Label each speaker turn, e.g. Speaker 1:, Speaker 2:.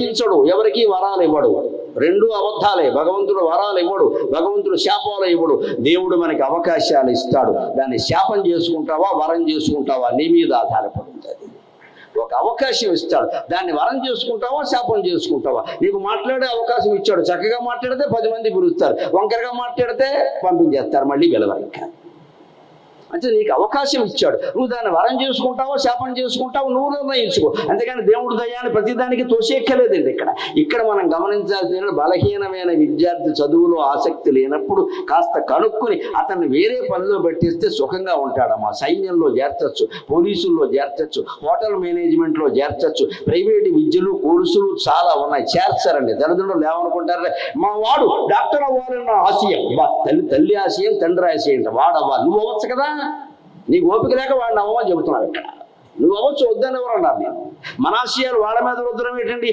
Speaker 1: ఇచ్చడు, ఎవరికి వరాలు ఇవ్వడు. రెండు అబద్ధాలే. భగవంతుడు వరాలు ఇవ్వడు, భగవంతుడు శాపాలు ఇవ్వడు. దేవుడు మనకి అవకాశాలు ఇస్తాడు. దాన్ని శాపం చేసుకుంటావా వరం చేసుకుంటావా నీ మీద ఆధారపడి ఉంటుంది. ఒక అవకాశం ఇస్తాడు, దాన్ని వరం చేసుకుంటావా శాపం చేసుకుంటావా. నీకు మాట్లాడే అవకాశం ఇచ్చాడు, చక్కగా మాట్లాడితే 10 మంది పిలుస్తారు, వంకరగా మాట్లాడితే పంపించేస్తారు, మళ్ళీ గెలవరిక. అంటే నీకు అవకాశం ఇచ్చాడు, నువ్వు దాన్ని వరం చేసుకుంటావో శాపం చేసుకుంటావో నువ్వు నిర్ణయించుకో. అంతేగాని దేవుడు దయాన్ని ప్రతిదానికి తోసేక్కలేదండి. ఇక్కడ మనం గమనించాల్సిన బలహీనమైన విద్యార్థి చదువులో ఆసక్తి లేనప్పుడు కాస్త కనుక్కుని అతన్ని వేరే పనిలో పెట్టిస్తే సుఖంగా ఉంటాడమ్మా. సైన్యంలో చేర్చచ్చు, పోలీసుల్లో చేర్చచ్చు, హోటల్ మేనేజ్మెంట్లో చేర్చచ్చు, ప్రైవేటు విద్యలు కోర్సులు చాలా ఉన్నాయి, చేర్చారండి. తల్లిదండ్రులు ఏమనుకుంటారు, మా వాడు డాక్టర్ అవ్వాలన్న ఆశయం. తల్లి ఆశయం తండ్రి ఆశయం, వాడవ్వాలి. నువ్వు అవ్వచ్చు కదా, నీకు ఓపిక లేక వాడిని అవ్వమని చెబుతున్నాడు. ఇక్కడ నువ్వు అవ్వచ్చు, వద్దని ఎవరు అన్నారు. నేను మన ఆశయాలు వాళ్ళ మీద రుద్దడం ఏంటండి.